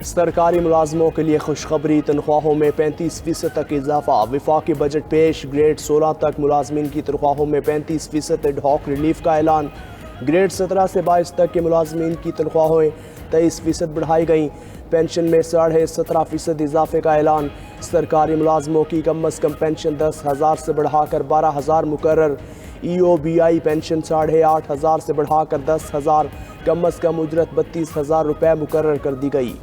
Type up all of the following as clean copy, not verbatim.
سرکاری ملازموں کے لیے خوشخبری، تنخواہوں میں 35% تک اضافہ۔ وفاقی بجٹ پیش، گریڈ 16 تک ملازمین کی تنخواہوں میں 35% ایڈ ہاک ریلیف کا اعلان۔ گریڈ 17 سے 22 تک کے ملازمین کی تنخواہیں 23% بڑھائی گئیں۔ پینشن میں 17.5% اضافے کا اعلان۔ سرکاری ملازموں کی کم از کم پینشن 10,000 سے بڑھا کر 12,000 مقرر۔ ای او بی آئی پینشن 8,500 سے بڑھا کر 10,000، کم از کم اجرت 32,000 روپے مقرر کر دی گئی۔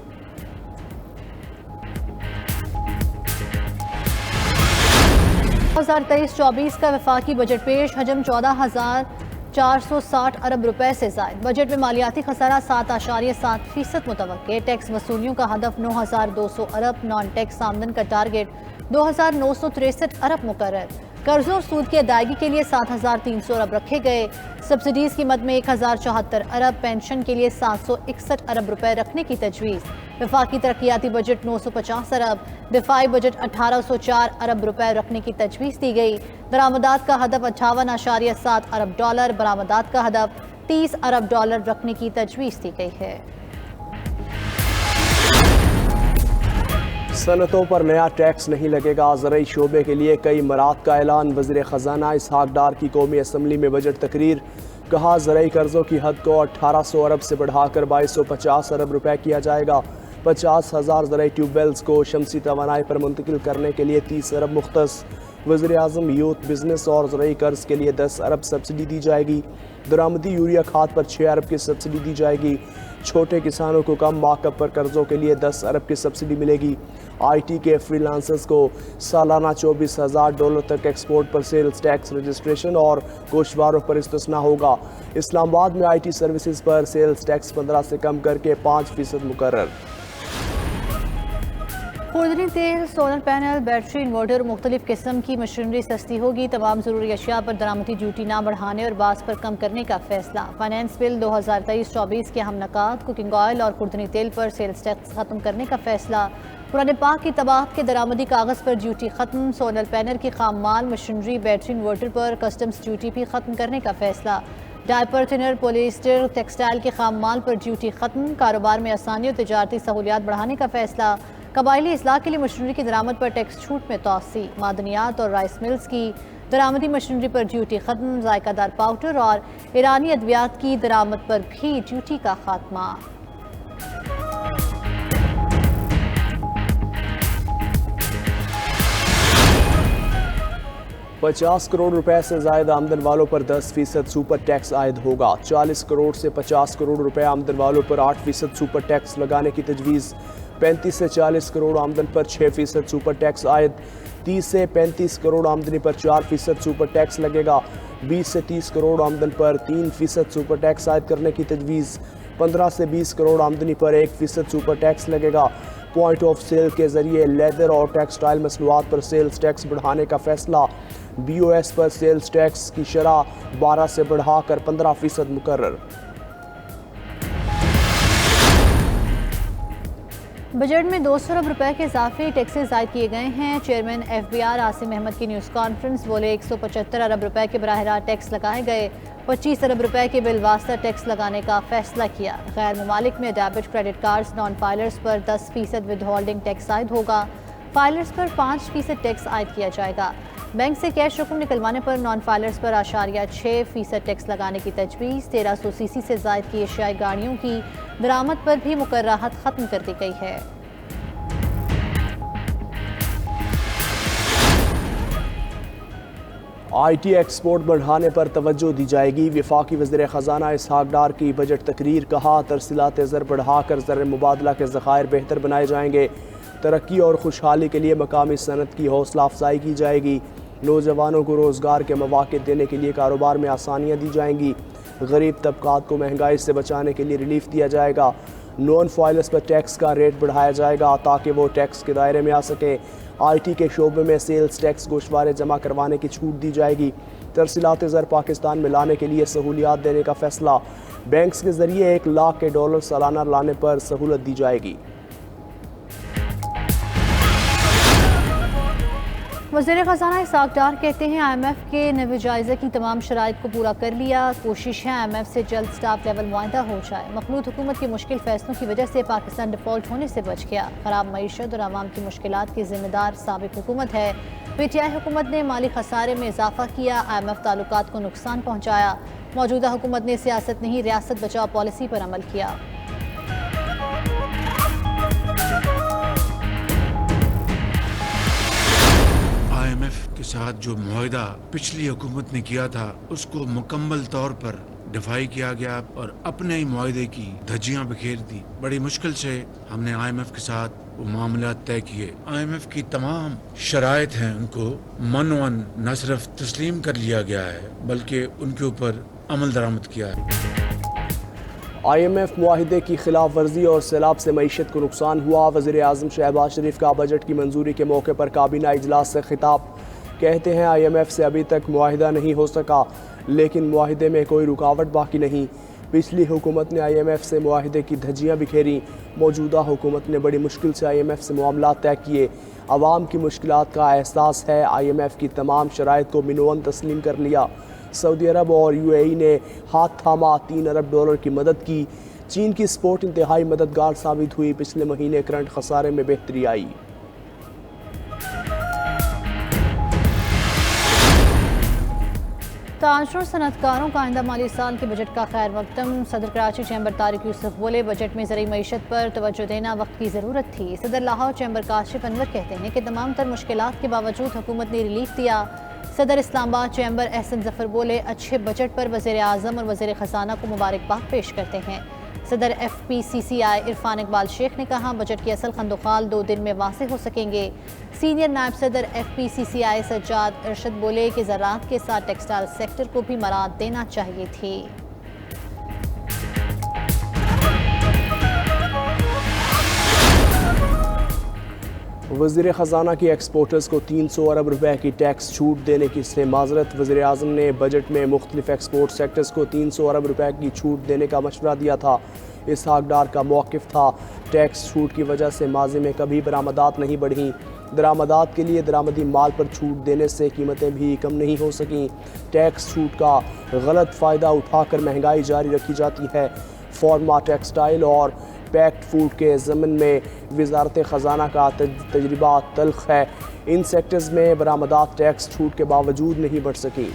2023-24 کا وفاقی بجٹ پیش، حجم 14,460 ارب روپے سے زائد۔ بجٹ میں مالیاتی خسارہ 7.7% متوقع۔ ٹیکس وصولیوں کا ہدف 9,200 ارب، نان ٹیکس آمدن کا ٹارگٹ 2,963 ارب مقرر۔ قرضوں اور سود کی ادائیگی کے لیے 7,300 ارب رکھے گئے۔ سبسڈیز کی مد میں 1,074 ارب، پینشن کے لیے 761 ارب روپے رکھنے کی تجویز۔ وفاقی ترقیاتی بجٹ 950 ارب، دفاعی بجٹ 1,804 ارب روپے رکھنے کی تجویز دی گئی۔ درآمدات کا ہدف 58.7 ارب ڈالر، برآمدات کا ہدف 30 ارب ڈالر رکھنے کی تجویز دی گئی ہے۔ صنعتوں پر نیا ٹیکس نہیں لگے گا، زرعی شعبے کے لیے کئی امرات کا اعلان۔ وزیر خزانہ اسحاق ڈار کی قومی اسمبلی میں بجٹ تقریر۔ کہا زرعی قرضوں کی حد کو 1,800 ارب سے بڑھا کر 2,250 ارب روپے کیا جائے گا۔ 50,000 زرعی ٹیوب ویلز کو شمسی توانائی پر منتقل کرنے کے لیے 30 ارب مختص۔ وزیر اعظم یوتھ بزنس اور زرعی قرض کے لیے 10 ارب سبسڈی دی جائے گی۔ درآمدی یوریا کھاد پر 6 ارب کی سبسڈی دی جائے گی۔ چھوٹے کسانوں کو کم مارک اپ پر قرضوں کے لیے 10 ارب کی سبسڈی ملے گی۔ آئی ٹی کے فری لانسرز کو سالانہ $24,000 تک ایکسپورٹ پر سیلز ٹیکس رجسٹریشن اور گوشواروں پر استثناء ہوگا۔ اسلام آباد میں آئی ٹی سروسز پر سیلز ٹیکس 15 سے کم کر کے 5% مقرر۔ خوردنی تیل، سولر پینل، بیٹری، انورٹر اور مختلف قسم کی مشینری سستی ہوگی۔ تمام ضروری اشیاء پر درآمدی ڈیوٹی نہ بڑھانے اور بعض پر کم کرنے کا فیصلہ۔ فائنانس بل 2023-24 کے اہم نکات، کوکنگ آئل اور خوردنی تیل پر سیلز ٹیکس ختم کرنے کا فیصلہ۔ قرآن پاک کی طباعت کے درآمدی کاغذ پر ڈیوٹی ختم۔ سولر پینل کی خام مال، مشینری، بیٹری، انورٹر پر کسٹمز ڈیوٹی بھی ختم کرنے کا فیصلہ۔ ڈائپر، تھنر، پولیسٹر، ٹیکسٹائل کے خام مال پر ڈیوٹی ختم۔ کاروبار میں آسانی اور تجارتی سہولیات بڑھانے کا فیصلہ۔ قبائلی اصلاح کے لیے مشینری کی درآمد پر ٹیکس چھوٹ میں توسیع۔ معدنیات اور رائس ملز کی درآمدی مشینری پر ڈیوٹی ختم۔ ذائقہ دار پاؤڈر اور ایرانی ادویات کی درآمد پر بھی ڈیوٹی کا خاتمہ۔ $50 کروڑ سے زائد آمدن والوں پر 10% سپر ٹیکس عائد ہوگا۔ 40 کروڑ سے 50 کروڑ روپے آمدن والوں پر 8% سپر ٹیکس لگانے کی تجویز۔ 35 سے 40 کروڑ آمدن پر 6% سپر ٹیکس عائد۔ 30 سے 35 کروڑ آمدنی پر 4% سپر ٹیکس لگے گا۔ 20 سے 30 کروڑ آمدن پر 3% سپر ٹیکس عائد کرنے کی تجویز۔ 15 سے 20 کروڑ آمدنی پر 1% سپر ٹیکس لگے گا۔ پوائنٹ آف سیل کے ذریعے لیدر اور ٹیکسٹائل مصنوعات پر سیلز ٹیکس بڑھانے کا فیصلہ۔ بی او ایس پر سیلز ٹیکس کی شرح 12 سے بڑھا کر 15% مقرر۔ بجٹ میں 200 ارب روپے کے اضافی ٹیکسز عائد کیے گئے ہیں۔ Chairman F B R Asim Ahmad کی نیوز کانفرنس بولے 175 ارب روپے کے براہ راست ٹیکس لگائے گئے۔ 25 ارب روپے کے بالواسطہ ٹیکس لگانے کا فیصلہ کیا۔ غیر ممالک میں debit credit cards non filers پر 10% ود ہولڈنگ ٹیکس عائد ہوگا۔ فائلرز پر 5% ٹیکس عائد کیا جائے گا۔ بینک سے کیش رقم نکلوانے پر نان فائلرز پر 6% ٹیکس لگانے کی تجویز۔ 1300 سی سی سے زائد کی ایشیائی گاڑیوں کی درآمد پر بھی مقررات ختم کر دی گئی ہے۔ آئی ٹی ایکسپورٹ بڑھانے پر توجہ دی جائے گی۔ وفاقی وزیر خزانہ اسحاق ڈار کی بجٹ تقریر۔ کہا ترسیلات زر بڑھا کر زر مبادلہ کے ذخائر بہتر بنائے جائیں گے۔ ترقی اور خوشحالی کے لیے مقامی صنعت کی حوصلہ افزائی کی جائے گی۔ نوجوانوں کو روزگار کے مواقع دینے کے لیے کاروبار میں آسانیاں دی جائیں گی۔ غریب طبقات کو مہنگائی سے بچانے کے لیے ریلیف دیا جائے گا۔ نان فائلرز پر ٹیکس کا ریٹ بڑھایا جائے گا تاکہ وہ ٹیکس کے دائرے میں آ سکیں۔ آئی ٹی کے شعبے میں سیلز ٹیکس گوشوارے جمع کروانے کی چھوٹ دی جائے گی۔ ترسیلات زر پاکستان میں لانے کے لیے سہولیات دینے کا فیصلہ۔ بینکس کے ذریعے $1 لاکھ سالانہ لانے پر سہولت دی جائے گی۔ وزیر خزانہ اسحاق ڈار کہتے ہیں IMF کے نویں جائزے کی تمام شرائط کو پورا کر لیا، کوشش ہے IMF سے جلد سٹاف لیول معاہدہ ہو جائے۔ مخلوط حکومت کے مشکل فیصلوں کی وجہ سے پاکستان ڈیفالٹ ہونے سے بچ گیا، خراب معیشت اور عوام کی مشکلات کی ذمہ دار سابق حکومت ہے۔ PTI حکومت نے مالی خسارے میں اضافہ کیا، IMF تعلقات کو نقصان پہنچایا، موجودہ حکومت نے سیاست نہیں ریاست بچاؤ پالیسی پر عمل کیا۔ IMF کے ساتھ جو معاہدہ پچھلی حکومت نے کیا تھا اس کو مکمل طور پر دفاعی کیا گیا اور اپنے ہی معاہدے کی دھجیاں بکھیر دی۔ بڑی مشکل سے ہم نے IMF کے ساتھ وہ معاملات طے کیے۔ IMF کی تمام شرائط ہیں ان کو منوان نہ صرف تسلیم کر لیا گیا ہے بلکہ ان کے اوپر عمل درآمد کیا ہے۔ IMF معاہدے کی خلاف ورزی اور سیلاب سے معیشت کو نقصان ہوا۔ وزیر اعظم شہباز شریف کا بجٹ کی منظوری کے موقع پر کابینہ اجلاس سے خطاب، کہتے ہیں IMF سے ابھی تک معاہدہ نہیں ہو سکا لیکن معاہدے میں کوئی رکاوٹ باقی نہیں۔ پچھلی حکومت نے IMF سے معاہدے کی دھجیاں بکھیری، موجودہ حکومت نے بڑی مشکل سے IMF سے معاملات طے کیے۔ عوام کی مشکلات کا احساس ہے، IMF کی تمام شرائط کو منوان تسلیم کر لیا۔ سعودی عرب اور UAE نے ہاتھ تھاما، $3 ارب کی مدد کی۔ چین کی سپورٹ انتہائی مددگار ثابت ہوئی، پچھلے مہینے کرنٹ خسارے میں بہتری آئی۔ تاجروں صنعت کاروں کا آئندہ مالی سال کے بجٹ کا خیر مقدم۔ صدر کراچی چیمبر طارق یوسف بولے، بجٹ میں زرعی معیشت پر توجہ دینا وقت کی ضرورت تھی۔ صدر لاہور چیمبر کاشف انور کہتے ہیں کہ تمام تر مشکلات کے باوجود حکومت نے ریلیف دیا۔ صدر اسلام آباد چیمبر احسن ظفر بولے، اچھے بجٹ پر وزیر اعظم اور وزیر خزانہ کو مبارکباد پیش کرتے ہیں۔ صدر FPCCI عرفان اقبال شیخ نے کہا، بجٹ کی اصل خندوخال 2 دن میں واضح ہو سکیں گے۔ سینئر نائب صدر FPCCI سجاد ارشد بولے کہ زراعت کے ساتھ ٹیکسٹائل سیکٹر کو بھی مراعات دینا چاہیے تھی۔ وزیر خزانہ کی ایکسپورٹرز کو 300 ارب روپے کی ٹیکس چھوٹ دینے کی سے معذرت۔ وزیر اعظم نے بجٹ میں مختلف ایکسپورٹ سیکٹرز کو 300 ارب روپے کی چھوٹ دینے کا مشورہ دیا تھا۔ اسحاق ڈار کا موقف تھا، ٹیکس چھوٹ کی وجہ سے ماضی میں کبھی برآمدات نہیں بڑھیں، درآمدات کے لیے درآمدی مال پر چھوٹ دینے سے قیمتیں بھی کم نہیں ہو سکیں، ٹیکس چھوٹ کا غلط فائدہ اٹھا کر مہنگائی جاری رکھی جاتی ہے۔ فارما، ٹیکسٹائل اور پیکڈ فوڈ کے ضمن میں وزارت خزانہ کا تجربہ تلخ ہے، ان سیکٹرز میں برآمدات ٹیکس چھوٹ کے باوجود نہیں بڑھ سکیں۔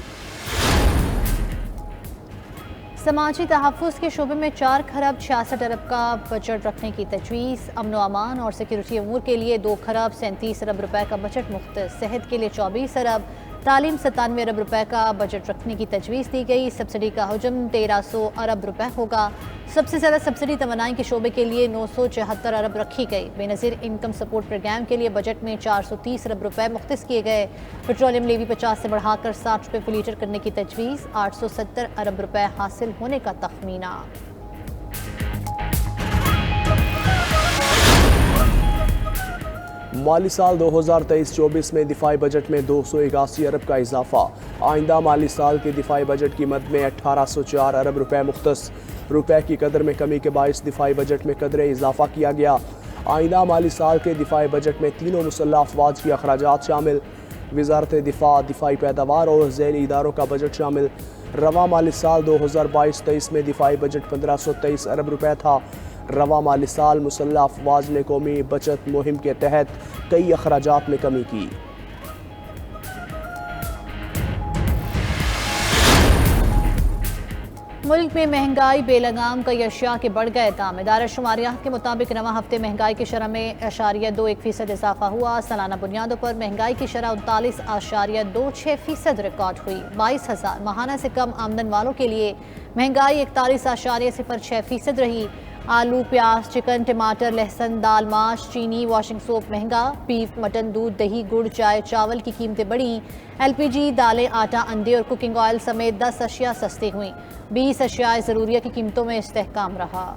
سماجی تحفظ کے شعبے میں 4 خرب 66 ارب کا بجٹ رکھنے کی تجویز۔ امن و امان اور سیکیورٹی امور کے لیے 2 خرب 37 ارب روپے کا بجٹ مختص۔ صحت کے لیے 24 ارب، تعلیم 97 ارب روپے کا بجٹ رکھنے کی تجویز دی گئی۔ سبسڈی کا حجم 1300 ارب روپے ہوگا۔ سب سے زیادہ سبسڈی توانائی کے شعبے کے لیے 974 ارب رکھی گئی۔ بے نظیر انکم سپورٹ پروگرام کے لیے بجٹ میں 430 ارب روپے مختص کیے گئے۔ پیٹرولیم لیوی 50 سے بڑھا کر 60 روپے فی لیٹر کرنے کی تجویز۔ 870 ارب روپے حاصل ہونے کا تخمینہ۔ مالی سال 2023-24 میں دفاعی بجٹ میں 281 ارب کا اضافہ۔ آئندہ مالی سال کے دفاعی بجٹ کی مد میں 1804 ارب روپے مختص۔ روپے کی قدر میں کمی کے باعث دفاعی بجٹ میں قدرے اضافہ کیا گیا۔ آئندہ مالی سال کے دفاعی بجٹ میں تینوں مسلح افواج کی اخراجات شامل۔ وزارت دفاع، دفاعی پیداوار اور ذیلی اداروں کا بجٹ شامل۔ رواں مالی سال 2022-23 میں دفاعی بجٹ 1523 ارب روپے تھا۔ رواں مالی سال مسلح افواج نے قومی بچت مہم کے تحت کئی اخراجات میں کمی کی۔ ملک میں مہنگائی بے لگام، کئی اشیاء کے بڑھ گئے دام۔ ادارہ شماریات کے مطابق رواں ہفتے مہنگائی کی شرح میں 0.21% اضافہ ہوا۔ سالانہ بنیادوں پر مہنگائی کی شرح 39.26% ریکارڈ ہوئی۔ 22,000 ماہانہ سے کم آمدن والوں کے لیے مہنگائی 41.06% رہی۔ آلو، پیاز، چکن، ٹماٹر، لہسن، دال، ماش، چینی، واشنگ سوپ مہنگا۔ بیف، مٹن، دودھ، دہی، گڑ، چائے، چاول کی قیمتیں بڑھیں۔ LPG، دالیں، آٹا، انڈے اور کوکنگ آئل سمیت 10 اشیاء سستی ہوئیں۔ 20 اشیاء ضروریہ کی قیمتوں میں استحکام رہا۔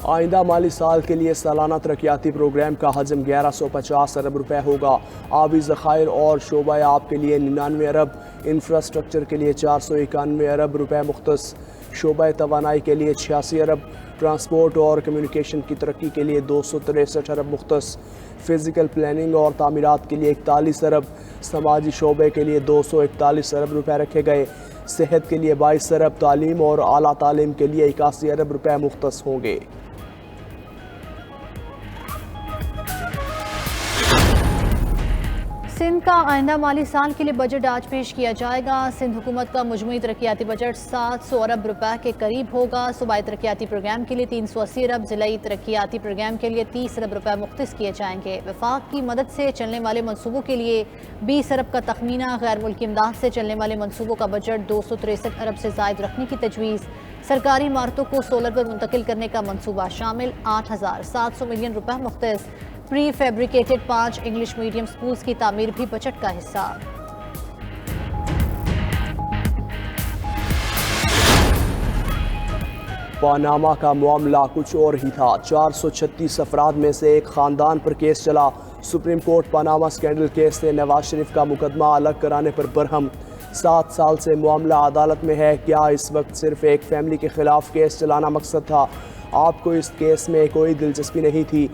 آئندہ مالی سال کے لیے سالانہ ترقیاتی پروگرام کا حجم 1150 ارب روپے ہوگا۔ آبی ذخائر اور شعبہ آب کے لیے 99 ارب، انفراسٹرکچر کے لیے 491 ارب روپے مختص، شعبہ توانائی کے لیے 86 ارب، ٹرانسپورٹ اور کمیونیکیشن کی ترقی کے لیے 263 ارب مختص، فزیکل پلاننگ اور تعمیرات کے لیے 41 ارب، سماجی شعبے کے لیے 241 ارب روپے رکھے گئے، صحت کے لیے 22 ارب، تعلیم اور اعلیٰ تعلیم کے لیے 81 ارب روپے مختص ہوں گے۔ سندھ کا آئندہ مالی سال کے لیے بجٹ آج پیش کیا جائے گا۔ سندھ حکومت کا مجموعی ترقیاتی بجٹ 700 ارب روپے کے قریب ہوگا۔ صوبائی ترقیاتی پروگرام کے لیے 380 ارب، ضلعی ترقیاتی پروگرام کے لیے 30 ارب روپے مختص کیے جائیں گے۔ وفاق کی مدد سے چلنے والے منصوبوں کے لیے 20 ارب کا تخمینہ، غیر ملکی امداد سے چلنے والے منصوبوں کا بجٹ 263 ارب سے زائد رکھنے کی تجویز۔ سرکاری عمارتوں کو سولر پر منتقل کرنے کا منصوبہ شامل، 8700 ملین روپے مختص۔ پری فیبریکیٹڈ 5 انگلش میڈیم سکولز کی تعمیر بھی بجٹ کا حصہ۔ پاناما کا معاملہ کچھ اور ہی تھا۔ 436 افراد میں سے ایک خاندان پر کیس چلا۔ Supreme court Panama scandal case سے نواز شریف کا مقدمہ الگ کرانے پر برہم۔ 7 سال سے معاملہ عدالت میں ہے، کیا اس وقت صرف ایک فیملی کے خلاف کیس چلانا مقصد تھا؟ آپ کو اس کیس میں کوئی دلچسپی نہیں تھی؟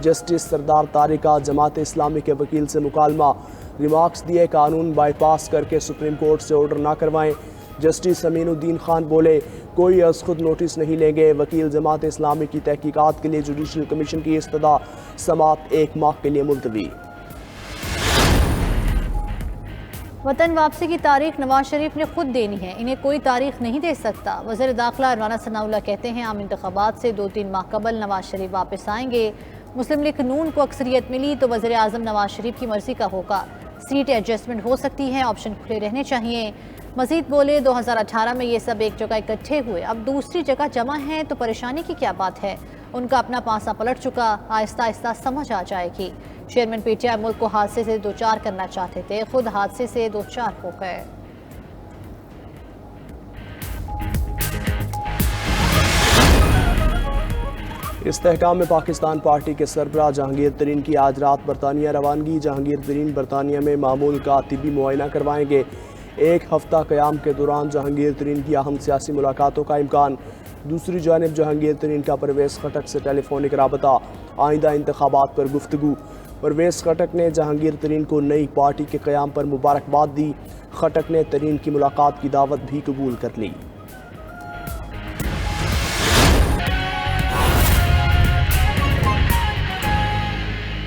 جسٹس سردار طارق کا جماعت اسلامی کے وکیل سے مکالمہ، ریمارکس دیے قانون بائی پاس کر کے سپریم کورٹ سے آرڈر نہ کروائیں۔ جسٹس امین الدین خان بولے کوئی از خود نوٹس نہیں لیں گے۔ وکیل جماعت اسلامی کی تحقیقات کے لیے جوڈیشل کمیشن کی استدعا، سماعت 1 ماہ کے لیے ملتوی۔ وطن واپسی کی تاریخ نواز شریف نے خود دینی ہے، انہیں کوئی تاریخ نہیں دے سکتا۔ وزیر داخلہ رانا ثناء اللہ کہتے ہیں عام انتخابات سے 2-3 ماہ قبل نواز شریف واپس آئیں گے۔ مسلم لیگ نون کو اکثریت ملی تو وزیر اعظم نواز شریف کی مرضی کا ہوگا، سیٹ ایڈجسٹمنٹ ہو سکتی ہے، آپشن کھلے رہنے چاہیے۔ مزید بولے 2018 میں یہ سب ایک جگہ اکٹھے ہوئے، اب دوسری جگہ جمع ہیں تو پریشانی کی کیا بات ہے؟ ان کا اپنا پانسا پلٹ چکا، آہستہ آہستہ سمجھ آ جائے گی۔ چیئرمین پی ٹی آئی ملک کو حادثے سے دوچار کرنا چاہتے تھے، خود حادثے سے دوچار ہو گئے۔ استحکام پاکستان پارٹی کے سربراہ جہانگیر ترین کی آج رات برطانیہ روانگی۔ جہانگیر ترین برطانیہ میں معمول کا طبی معائنہ کروائیں گے۔ 1 ہفتہ قیام کے دوران جہانگیر ترین کی اہم سیاسی ملاقاتوں کا امکان۔ دوسری جانب جہانگیر ترین کا پرویز خٹک سے ٹیلی فونک رابطہ، آئندہ انتخابات پر گفتگو۔ پرویز خٹک نے جہانگیر ترین کو نئی پارٹی کے قیام پر مبارکباد دی۔ خٹک نے ترین کی ملاقات کی دعوت بھی قبول کر لی۔